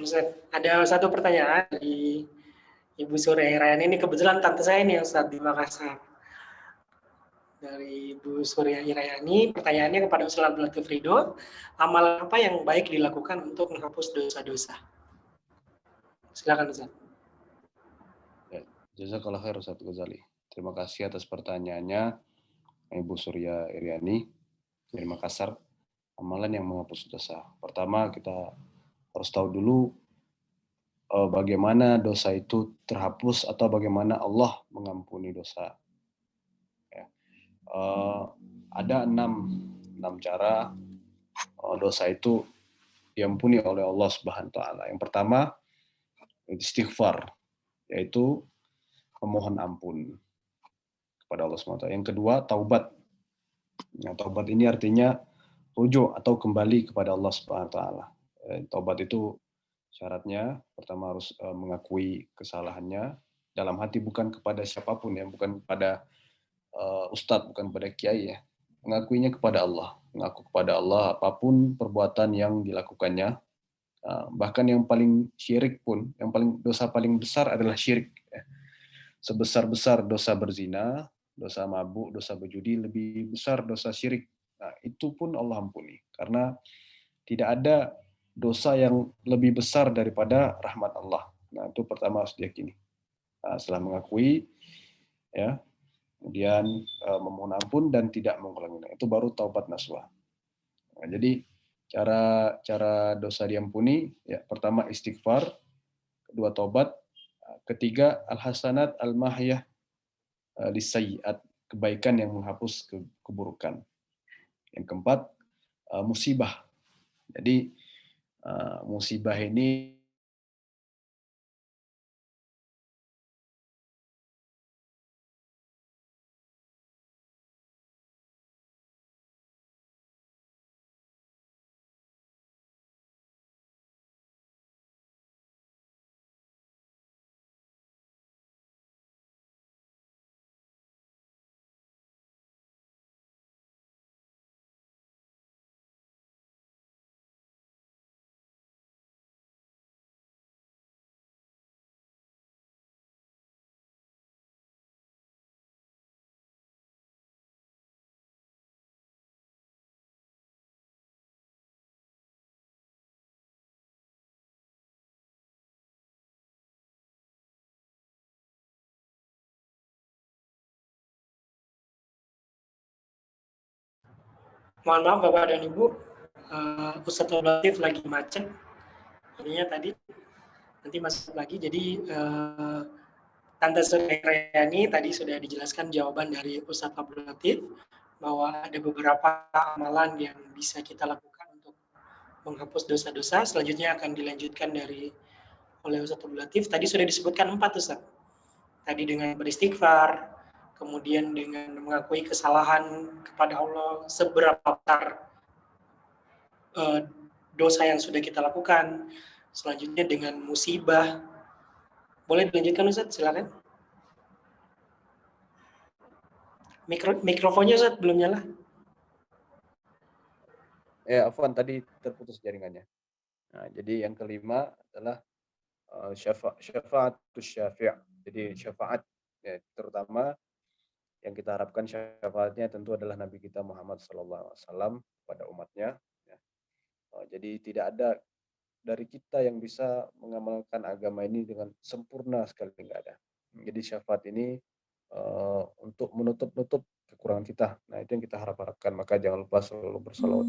Ustaz, ada satu pertanyaan dari Ibu Surya Irayani. Ini kebetulan tante saya nih Ustaz di Makassar. Dari Ibu Surya Irayani, pertanyaannya kepada Ustaz Abdul Latif Ridho, amal apa yang baik dilakukan untuk menghapus dosa-dosa? Silakan Ustaz. ya, jazakallah khair Ustaz Ghazali. Terima kasih atas pertanyaannya Ibu Surya Iriani dari Makassar. Amalan yang menghapus dosa. Pertama, kita harus tahu dulu bagaimana dosa itu terhapus atau bagaimana Allah mengampuni dosa. Ya. Ada enam cara dosa itu diampuni oleh Allah Subhanahu wa taala. Yang pertama, istighfar, yaitu memohon ampun kepada Allah Subhanahu wa taala. Yang kedua, taubat. Nah, taubat ini artinya rujuk atau kembali kepada Allah Subhanahu wa taala. Taubat itu syaratnya pertama harus mengakui kesalahannya dalam hati, bukan kepada siapapun ya, bukan kepada ustadz, bukan kepada kiai ya. Mengakuinya kepada Allah, mengaku kepada Allah apapun perbuatan yang dilakukannya, bahkan yang paling syirik pun, dosa paling besar adalah syirik. Ya. Sebesar-besar dosa berzina, dosa mabuk, dosa berjudi, lebih besar dosa syirik. Nah, itu pun Allah ampuni, karena tidak ada dosa yang lebih besar daripada rahmat Allah. Nah, itu pertama harus diyakini. Nah, setelah mengakui, ya, kemudian memohon ampun dan tidak mengulanginya. Itu baru taubat nasuha. Nah, jadi cara dosa diampuni, ya, pertama istighfar, kedua taubat, ketiga al-hasanat al-mahyah lisayyi'at, kebaikan yang menghapus keburukan. Yang keempat, musibah. Jadi musibah ini Mohon maaf Bapak dan Ibu, Ustadz Abdul Latif lagi macet. Ininya tadi nanti masuk lagi. Jadi Tante Suryani tadi sudah dijelaskan jawaban dari Ustadz Abdul Latif bahwa ada beberapa amalan yang bisa kita lakukan untuk menghapus dosa-dosa. Selanjutnya akan dilanjutkan dari oleh Ustaz Abdul Latif. Tadi sudah disebutkan 4 Ustaz. Tadi dengan beristighfar, kemudian dengan mengakui kesalahan kepada Allah, seberapa besar dosa yang sudah kita lakukan. Selanjutnya dengan musibah. Boleh dilanjutkan Ustaz, silakan. Mikrofonnya Ustaz belum nyala. Afwan, tadi terputus jaringannya. Nah, jadi yang kelima adalah syafa'atus syafi'. Jadi syafaat, ya, terutama yang kita harapkan syafaatnya tentu adalah Nabi kita Muhammad SAW pada umatnya. Ya. Jadi tidak ada dari kita yang bisa mengamalkan agama ini dengan sempurna sekali, nggak ada. Jadi syafaat ini untuk menutup-nutup kekurangan kita. Nah, itu yang kita harapkan. Maka jangan lupa selalu bersalawat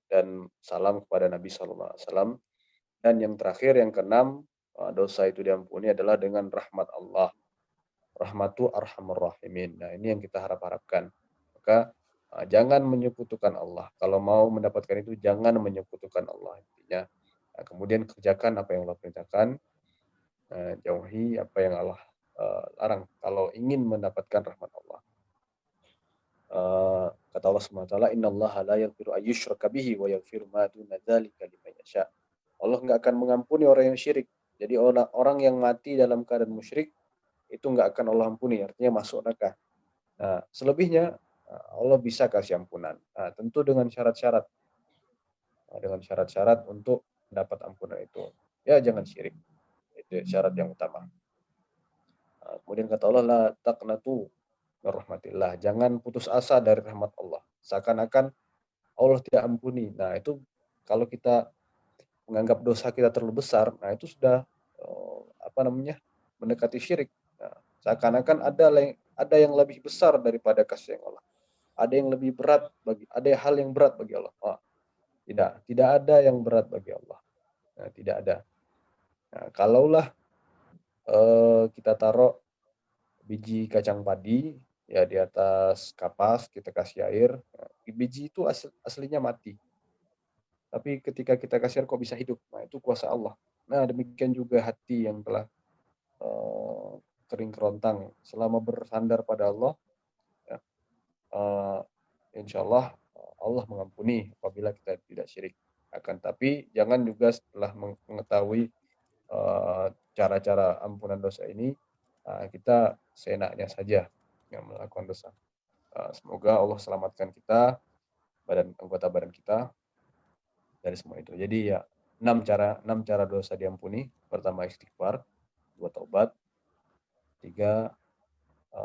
dan salam kepada Nabi SAW. Dan yang terakhir, yang keenam, dosa itu diampuni adalah dengan rahmat Allah. Rahmatu arhamar rahimin. Nah, ini yang kita harapkan. Maka jangan menyekutukan Allah. Kalau mau mendapatkan itu, jangan menyekutukan Allah. Intinya. Nah, kemudian kerjakan apa yang Allah perintahkan. Jauhi apa yang Allah larang. Kalau ingin mendapatkan rahmat Allah. Kata Allah SWT, innallaha la yaghfiru ayyushraka bihi wa yaghfiru ma duna dzalika liman yasha. Allah nggak akan mengampuni orang yang syirik. Jadi orang yang mati dalam keadaan musyrik itu nggak akan Allah ampuni, artinya masuk neraka. Nah, selebihnya Allah bisa kasih ampunan. Nah, tentu dengan syarat-syarat. Dengan syarat-syarat untuk mendapat ampunan itu. Ya, jangan syirik. Itu syarat yang utama. Kemudian kata Allah, la taqnatu min rahmatillah. Jangan putus asa dari rahmat Allah. Seakan-akan Allah tidak ampuni. Nah, itu kalau kita menganggap dosa kita terlalu besar, nah itu sudah mendekati syirik. Nah, seakan-akan ada yang lebih besar daripada kasih Allah. Ada yang lebih berat ada hal yang berat bagi Allah. Tidak ada yang berat bagi Allah. Nah, tidak ada. Nah, kalaulah kita taruh biji kacang padi ya di atas kapas, kita kasih air, biji itu aslinya mati. Tapi ketika kita kasih air kok bisa hidup? Nah, itu kuasa Allah. Nah, demikian juga hati yang telah kering kerontang selama bersandar pada Allah, ya, insya Allah Allah mengampuni apabila kita tidak syirik. Akan tapi jangan juga setelah mengetahui cara-cara ampunan dosa ini, kita seenaknya saja yang melakukan dosa. Semoga Allah selamatkan kita, anggota badan kita dari semua itu. Jadi ya 6 cara dosa diampuni. Pertama istighfar, 2 taubat, 3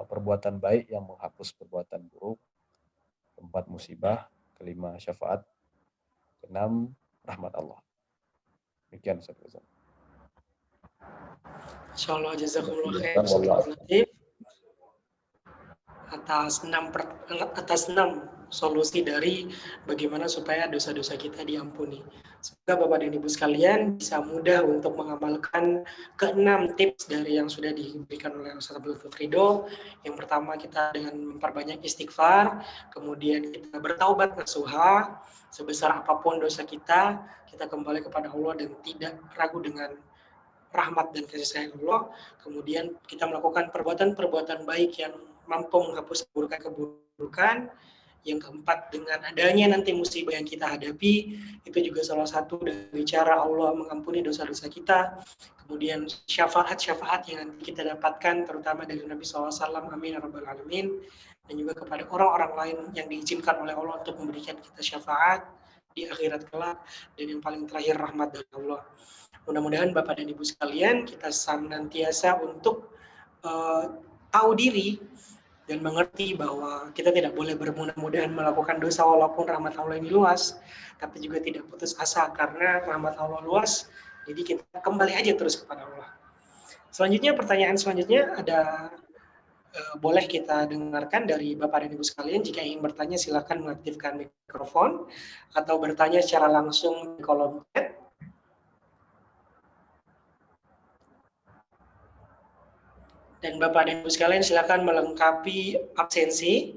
perbuatan baik yang menghapus perbuatan buruk, 4 musibah, 5 syafaat, 6 rahmat Allah. Demikian Ustaz Rizal. Insyaallah jazakumullah khair Ustaz Abdul Latif atas 6 solusi dari bagaimana supaya dosa-dosa kita diampuni. Semoga Bapak dan Ibu sekalian bisa mudah untuk mengamalkan ke-6 tips dari yang sudah diberikan oleh Ustaz Abdul Latif Ridho. Yang pertama, kita dengan memperbanyak istighfar, kemudian kita bertaubat nasuha, sebesar apapun dosa kita kembali kepada Allah dan tidak ragu dengan rahmat dan kasih sayang Allah. Kemudian kita melakukan perbuatan-perbuatan baik yang mampu menghapus keburukan. Yang keempat, dengan adanya nanti musibah yang kita hadapi, itu juga salah satu dari cara Allah mengampuni dosa-dosa kita. Kemudian syafaat-syafaat yang nanti kita dapatkan, terutama dari Nabi SAW, amin ya rabbal alamin, dan juga kepada orang-orang lain yang diizinkan oleh Allah untuk memberikan kita syafaat di akhirat kelak, dan yang paling terakhir rahmat dari Allah. Mudah-mudahan Bapak dan Ibu sekalian kita senantiasa untuk tahu diri dan mengerti bahwa kita tidak boleh bermudah-mudahan melakukan dosa walaupun rahmat Allah ini luas, tapi juga tidak putus asa karena rahmat Allah luas, jadi kita kembali aja terus kepada Allah. Selanjutnya, pertanyaan selanjutnya ada boleh kita dengarkan dari Bapak dan Ibu sekalian. Jika ingin bertanya silakan mengaktifkan mikrofon atau bertanya secara langsung di kolom chat. Dan Bapak dan Ibu sekalian silakan melengkapi absensi.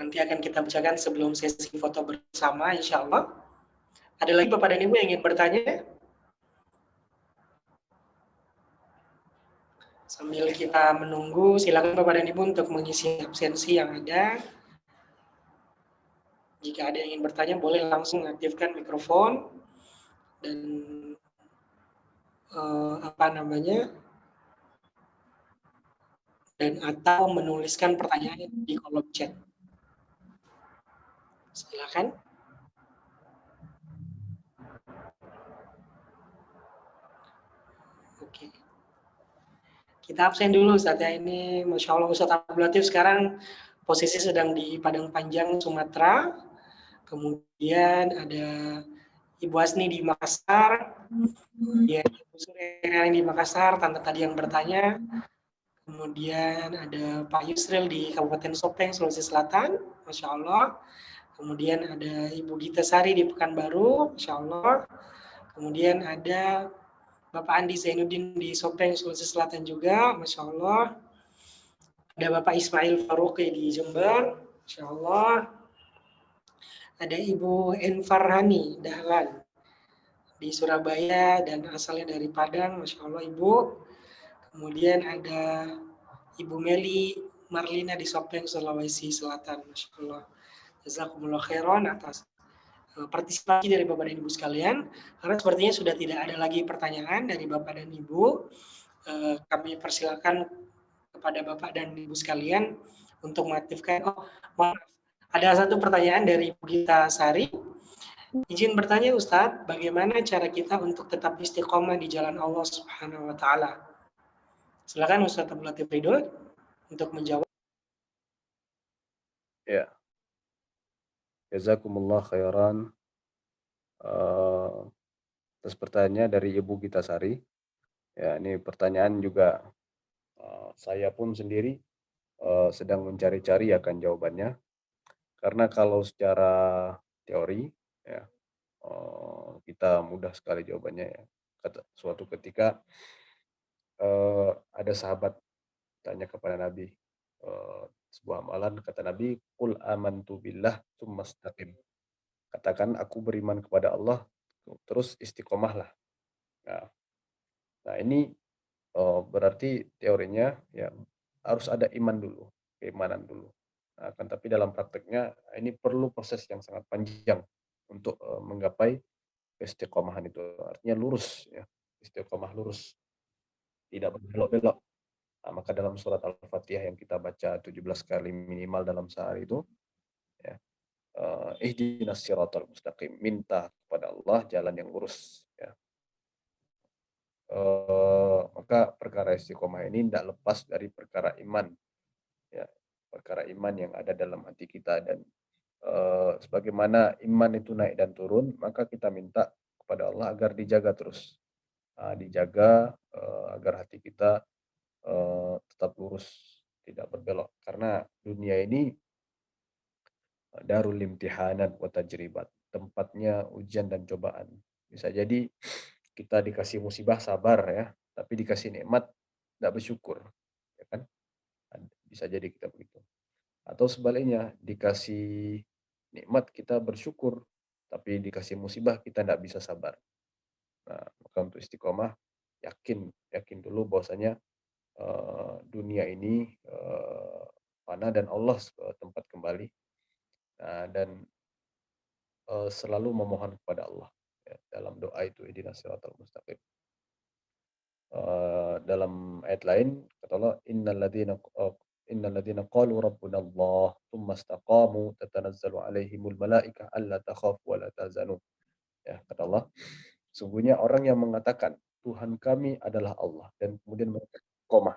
Nanti akan kita bacakan sebelum sesi foto bersama, insya Allah. Ada lagi Bapak dan Ibu yang ingin bertanya? Sambil kita menunggu, silakan Bapak dan Ibu untuk mengisi absensi yang ada. Jika ada yang ingin bertanya, boleh langsung aktifkan mikrofon dan dan atau menuliskan pertanyaannya di kolom chat. Silakan. Oke. Kita absen dulu Ustaz ya. Ini Masya Allah Ustaz Abdul Latif sekarang posisi sedang di Padang Panjang, Sumatera. Kemudian ada Ibu Asni di Makassar. Kemudian Ibu Surya di Makassar, tante tadi yang bertanya. Kemudian ada Pak Yusril di Kabupaten Sopeng, Sulawesi Selatan. Masya Allah. Kemudian ada Ibu Gita Sari di Pekanbaru. Masya Allah. Kemudian ada Bapak Andi Zainuddin di Sopeng, Sulawesi Selatan juga, Masya Allah. Ada Bapak Ismail Faruqi di Jember, Masya Allah. Ada Ibu Enfarhani Dahlan di Surabaya dan asalnya dari Padang, Masya Allah Ibu. Kemudian ada Ibu Meli Marlina di Sopeng, Sulawesi Selatan, Masya Allah. Jazakumullah khairan atas partisipasi dari Bapak dan Ibu sekalian. Karena sepertinya sudah tidak ada lagi pertanyaan dari Bapak dan Ibu. Kami persilakan kepada Bapak dan Ibu sekalian untuk mengaktifkan. Ada satu pertanyaan dari Ibu Gita Sari. Izin bertanya Ustadz, bagaimana cara kita untuk tetap istiqomah di jalan Allah Subhanahu wa taala? Silakan Ustadz Abdul Latif Ridho untuk menjawab. Ya. Jazakumullah khairan. Atas pertanyaan dari Ibu Gita Sari. Ya, ini pertanyaan juga saya pun sendiri sedang mencari-cari akan jawabannya. Karena kalau secara teori, ya, kita mudah sekali jawabannya ya. Suatu ketika ada sahabat tanya kepada Nabi sebuah amalan, kata Nabi, "Qul amantu billah tsumma istaqim." Katakan aku beriman kepada Allah, terus istiqomahlah. Nah, ini berarti teorinya ya harus ada iman dulu, keimanan dulu. Nah, kan tapi dalam prakteknya ini perlu proses yang sangat panjang untuk menggapai istiqomahan itu. Artinya lurus ya, istiqomah lurus, tidak berbelok-belok. Nah, maka dalam surat Al-Fatihah yang kita baca 17 kali minimal dalam sehari itu, ya, ihdinas siratal mustaqim, minta kepada Allah jalan yang lurus. Ya. Maka perkara istiqomah ini tidak lepas dari perkara iman, ya, perkara iman yang ada dalam hati kita. Dan sebagaimana iman itu naik dan turun, maka kita minta kepada Allah agar dijaga terus, dijaga agar hati kita tetap lurus, tidak berbelok. Karena dunia ini darul imtihanat wa tajribat, tempatnya ujian dan cobaan. Bisa jadi kita dikasih musibah sabar ya, tapi dikasih nikmat tidak bersyukur, ya kan? Bisa jadi kita begitu. Atau sebaliknya, dikasih nikmat kita bersyukur, tapi dikasih musibah kita tidak bisa sabar. Nah, maka untuk istiqomah, yakin dulu bahwasanya dunia ini fana dan Allah tempat kembali. Nah, dan selalu memohon kepada Allah ya, dalam doa itu ihdinas siratal mustaqim. Dalam ayat lain kata Allah, innalladzina qalu rabbuna Allah tsumma istaqamu tatanazzalu alaihimul malaikah alla takhafu wa la tahzanu. Ya, kata Allah, sungguhnya orang yang mengatakan Tuhan kami adalah Allah dan kemudian mereka istiqomah,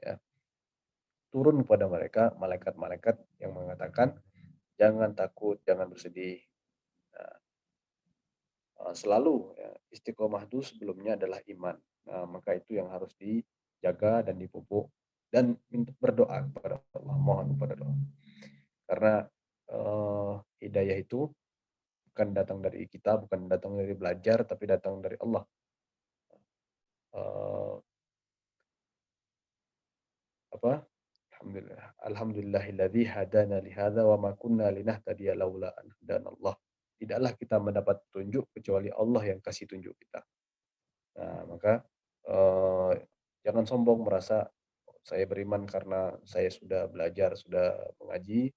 ya, turun kepada mereka malaikat-malaikat yang mengatakan jangan takut, jangan bersedih. Nah, selalu ya, istiqomah itu sebelumnya adalah iman. Nah, maka itu yang harus dijaga dan dipupuk dan berdoa kepada Allah, mohon kepada Allah. Karena hidayah itu bukan datang dari kita, bukan datang dari belajar, tapi datang dari Allah. Alhamdulillahilladzi hadana li hadza wa ma kunna linahtadiya laula an hadanallah. Tidaklah kita mendapat petunjuk kecuali Allah yang kasih tunjuk kita. Nah, maka jangan sombong merasa saya beriman karena saya sudah belajar, sudah mengaji.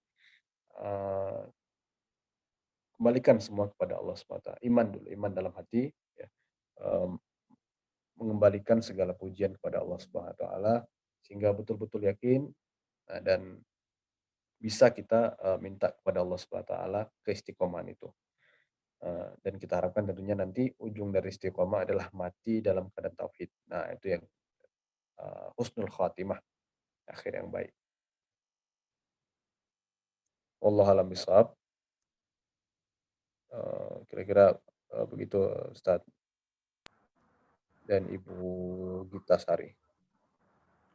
Eh, Kembalikan semua kepada Allah SWT. Iman dulu, iman dalam hati, ya. Eh, Mengembalikan segala pujian kepada Allah Subhanahu wa taala sehingga betul-betul yakin, dan bisa kita minta kepada Allah Subhanahu wa taala keistiqomahan itu. Dan kita harapkan tentunya nanti ujung dari istiqomah adalah mati dalam keadaan tauhid. Nah, itu yang husnul khatimah, akhir yang baik. Wallahu a'lam bishawab. Kira-kira begitu Ustaz dan Ibu Gita Sari.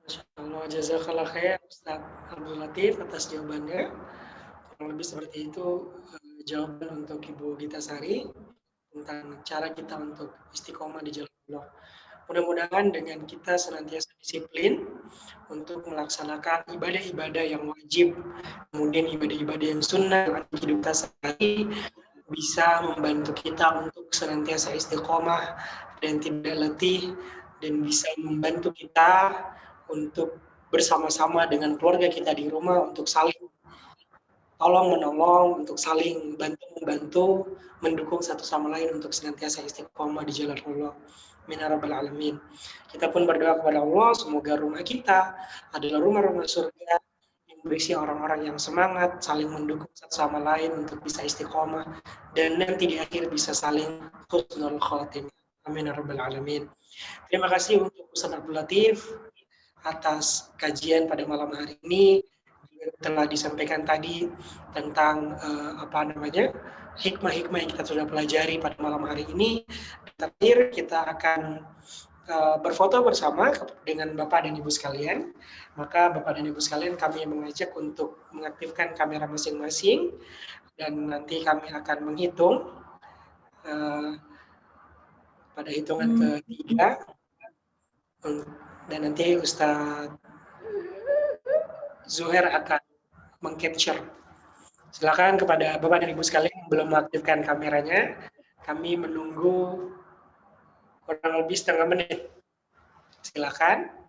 Masya Allah, jazakallah khair Ustaz Abdul Latif atas jawabannya. Kurang lebih seperti itu jawaban untuk Ibu Gita Sari tentang cara kita untuk istiqomah di jalan Allah. Mudah-mudahan dengan kita senantiasa disiplin untuk melaksanakan ibadah-ibadah yang wajib, kemudian ibadah-ibadah yang sunnah dalam hidup kita sehari, bisa membantu kita untuk senantiasa istiqomah dan tidak letih, dan bisa membantu kita untuk bersama-sama dengan keluarga kita di rumah untuk saling tolong-menolong, untuk saling bantu-membantu, mendukung satu sama lain untuk senantiasa istiqomah di jalan Allah. Amin ya rabbal alamin. Kita pun berdoa kepada Allah, semoga rumah kita adalah rumah-rumah surga yang berisi orang-orang yang semangat, saling mendukung satu sama lain untuk bisa istiqomah, dan nanti di akhir bisa saling husnul khatimah. Amin ya rabbal alamin. Terima kasih untuk Ustaz Abdul Latif atas kajian pada malam hari ini. Telah disampaikan tadi tentang hikmah-hikmah yang kita sudah pelajari pada malam hari ini. Terakhir kita akan berfoto bersama dengan Bapak dan Ibu sekalian. Maka Bapak dan Ibu sekalian, kami mengajak untuk mengaktifkan kamera masing-masing dan nanti kami akan menghitung pada hitungan ketiga, dan nanti Ustadz Zuhair akan meng-capture. Silakan kepada Bapak dan Ibu sekalian yang belum mengaktifkan kameranya, kami menunggu kurang lebih setengah menit. Silakan.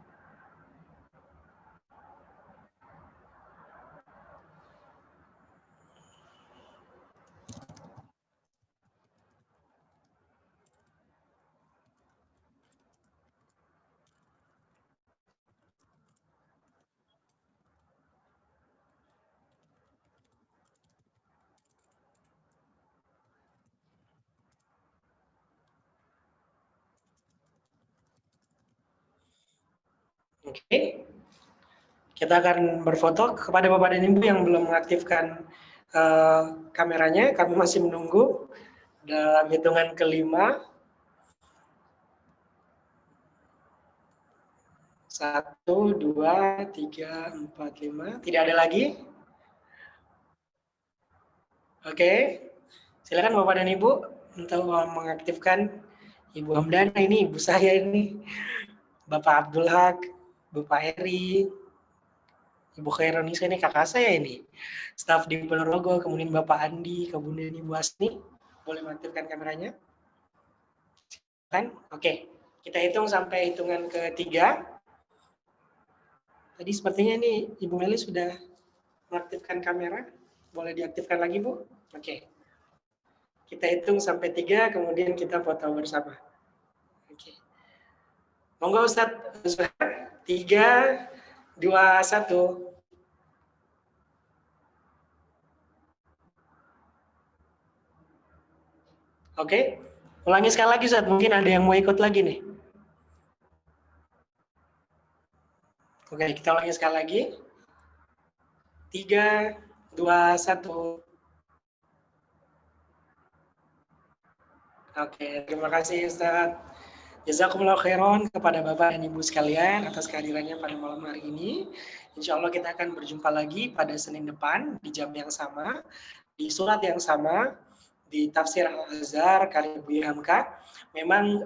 Oke. Kita akan berfoto. Kepada Bapak dan Ibu yang belum mengaktifkan kameranya, kami masih menunggu dalam hitungan kelima. 1, 2, 3, 4, 5. Tidak ada lagi? Oke. Silakan Bapak dan Ibu untuk mengaktifkan. Ibu Hamdana ini, ibu saya ini. Bapak Abdul Haq, Bapak Eri, Ibu Khaironisa ini kakak saya ini. Staf di Ponorogo, kemudian Bapak Andi, kemudian Ibu Asni. Boleh mengaktifkan kameranya? Kan? Oke. Kita hitung sampai hitungan ketiga. Tadi sepertinya nih Ibu Meli sudah mengaktifkan kamera. Boleh diaktifkan lagi, Bu? Oke. Kita hitung sampai 3, kemudian kita foto bersama. Oke. Monggo Ustadz, 3, 2, 1. Oke. Ulangi sekali lagi Ustadz, mungkin ada yang mau ikut lagi nih. Oke, kita ulangi sekali lagi. 3, 2, 1. Oke, terima kasih Ustadz. Jazakumullah khairan kepada Bapak dan Ibu sekalian atas kehadirannya pada malam hari ini. Insya Allah kita akan berjumpa lagi pada Senin depan di jam yang sama, di surat yang sama, di Tafsir Al-Azhar karya Buya Hamka. Memang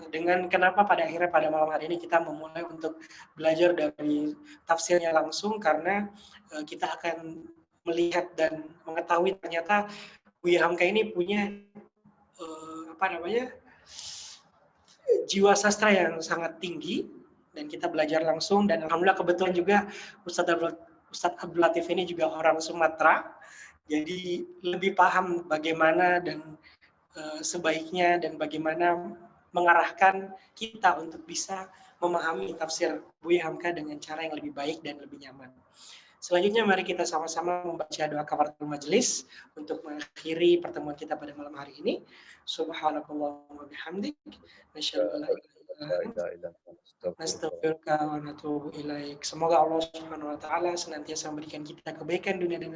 dengan kenapa pada akhirnya pada malam hari ini kita memulai untuk belajar dari tafsirnya langsung, karena kita akan melihat dan mengetahui ternyata Buya Hamka ini punya jiwa sastra yang sangat tinggi, dan kita belajar langsung, dan alhamdulillah kebetulan juga Ustadz Abdul Latif ini juga orang Sumatera, jadi lebih paham bagaimana dan sebaiknya dan bagaimana mengarahkan kita untuk bisa memahami tafsir Buya Hamka dengan cara yang lebih baik dan lebih nyaman. Selanjutnya mari kita sama-sama membaca doa kafaratul majelis untuk mengakhiri pertemuan kita pada malam hari ini. Subhanakallahumma bihamdik, nasyhadu an la ilaha illa anta, nastaghfiruka wa natubu ilaik. Semoga Allah Subhanahu wa taala senantiasa memberikan kita kebaikan dunia dan